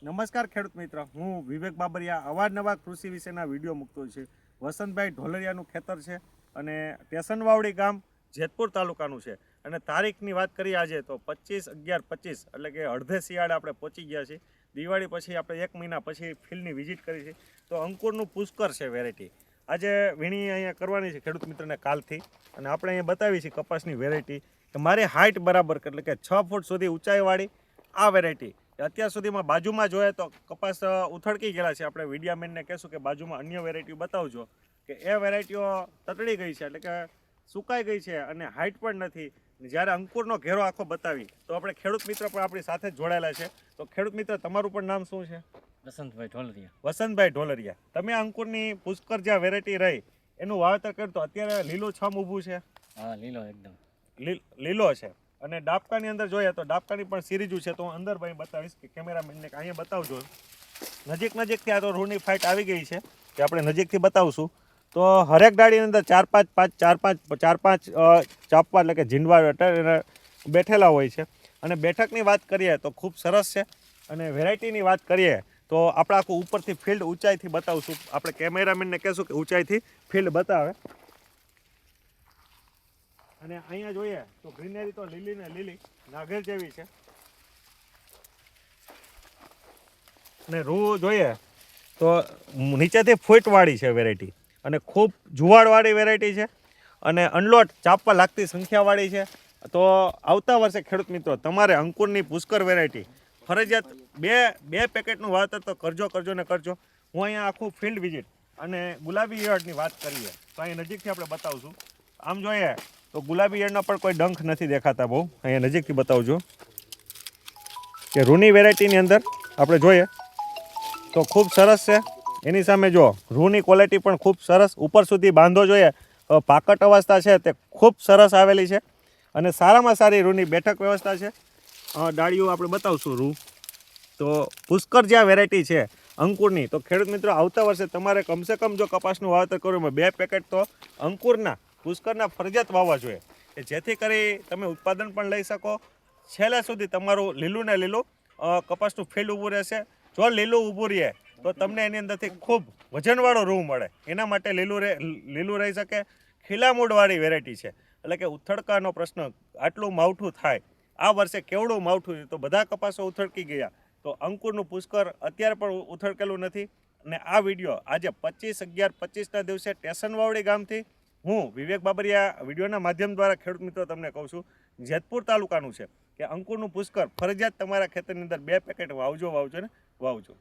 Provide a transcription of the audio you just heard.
નમસ્કાર ખેડૂત મિત્ર, હું વિવેક બાબરિયા અવારનવાર કૃષિ વિશેના વિડીયો મૂકતો છું. વસંતભાઈ ઢોલરિયાનું ખેતર છે અને ટેશનવાવડી ગામ જેતપુર તાલુકાનું છે. અને તારીખની વાત કરીએ આજે તો 25/11/25 એટલે કે અડધે શિયાળે આપણે પહોંચી ગયા છીએ. દિવાળી પછી આપણે 1 મહિના પછી ફિલ્ડની વિઝિટ કરી છે. તો અંકુરનું પુષ્કર છે વેરાયટી. આજે વીણી અહીંયા કરવાની છે ખેડૂત મિત્રને કાલથી, અને આપણે અહીંયા બતાવી છે કપાસની વેરાયટી કે મારી હાઇટ બરાબર એટલે કે 6 ફૂટ સુધી ઊંચાઈવાળી આ વેરાયટી. અત્યાર સુધીમાં બાજુમાં જોઈએ તો કપાસ ઉથળકી ગયેલા છે. આપણે વિડીયામેનને કહેશું કે બાજુમાં અન્ય વેરાયટીઓ બતાવજો કે એ વેરાયટીઓ તતડી ગઈ છે એટલે કે સુકાઈ ગઈ છે અને હાઇટ પણ નથી. જ્યારે અંકુરનો ઘેરો આખો બતાવી તો આપણે ખેડૂત મિત્ર પણ આપણી સાથે જ જોડાયેલા છે. તો ખેડૂત મિત્ર, તમારું પણ નામ શું છે? વસંતભાઈ ઢોલરિયા. વસંતભાઈ ઢોલરિયા, તમે અંકુરની પુષ્કર જે વેરાયટી રહી એનું વાવેતર કર્યું તો અત્યારે લીલું છમ ઊભું છે. હા, લીલો એકદમ લીલો છે. અને ડાબકાની અંદર જોઈએ તો ડાબકાની પણ સિરીજુ છે. તો હું અંદર ભાઈ બતાવીશ કે કેમેરામેનને અહીંયા બતાવજો. નજીકથી આ તો રૂની ફાઇટ આવી ગઈ છે કે આપણે નજીકથી બતાવશું. તો હરેક ડાળીની અંદર ચાર પાંચ ચાપવા એટલે કે ઝીંડવા બેઠેલા હોય છે. અને બેઠકની વાત કરીએ તો ખૂબ સરસ છે. અને વેરાયટીની વાત કરીએ તો આપણે આખું ઉપરથી ફિલ્ડ ઊંચાઈથી બતાવશું. આપણે કેમેરામેનને કહેશું કે ઊંચાઈથી ફિલ્ડ બતાવે. અને અહીંયા જોઈએ તો ગ્રીનરી તો લીલી ને લીલી નાગેર જેવી છે. અને રૂ જોઈએ તો નીચેથી ફૂટવાળી છે વેરાયટી, અને ખૂબ જુવાળવાળી વેરાયટી છે. અને અનલોટ ચાપવા લાગતી સંખ્યાવાળી છે. તો આવતા વર્ષે ખેડૂત મિત્રો તમારે અંકુરની પુષ્કર વેરાયટી ફરજિયાત બે પેકેટનું વાવેતર તો કરજો ને કરજો. હું અહીંયા આખું ફિલ્ડ વિઝિટ અને ગુલાબી ઈયળની વાત કરીએ તો અહીંયા નજીકથી આપણે બતાવશું. આમ જોઈએ તો ગુલાબી ઈયળના પણ કોઈ ડંખ નથી દેખાતા બહુ. અહીંયા નજીકથી બતાવજો કે રૂની વેરાયટીની અંદર આપણે જોઈએ તો ખૂબ સરસ છે. એની સામે જો રૂની ક્વોલિટી પણ ખૂબ સરસ. ઉપર સુધી બાંધો જોઈએ પાકટ અવસ્થા છે તે ખૂબ સરસ આવેલી છે. અને સારામાં સારી રૂની બેઠક વ્યવસ્થા છે. ડાળીઓ આપણે બતાવશું રૂ. તો પુષ્કર જે આ વેરાયટી છે અંકુરની, તો ખેડૂત મિત્રો આવતા વર્ષે તમારે કમસે કમ જો કપાસનું વાવેતર કરવું હોય 2 પેકેટ તો અંકુરના પુષ્કરના ફરજિયાત વાવવા જોઈએ, કે જેથી કરી તમે ઉત્પાદન પણ લઈ શકો. છેલ્લે સુધી તમારું લીલું ને લીલું કપાસનું ફિલ્ડ ઊભું રહેશે. જો લીલું ઊભું રહે તો તમને એની અંદરથી ખૂબ વજનવાળો રૂ મળે. એના માટે લીલું રહી શકે. ખીલા મૂળવાળી વેરાયટી છે એટલે કે ઉથડકાનો પ્રશ્ન આટલું માવઠું થાય. આ વર્ષે કેવડું માવઠું, તો બધા કપાસો ઉથડકી ગયા. તો અંકુરનું પુષ્કર અત્યારે પણ ઉથડકેલું નથી. અને આ વિડીયો આજે 25/11/25ના દિવસે ટેશનવાવડી ગામથી હું વિવેક બાબરિયા વિડીયોના માધ્યમ દ્વારા ખેડૂત મિત્રો તમને કહું છું, જેતપુર તાલુકાનું છે કે અંકુરનું પુષ્કર ફરજિયાત તમારા ખેતરની અંદર 2 પેકેટ વાવજો ને વાવજો.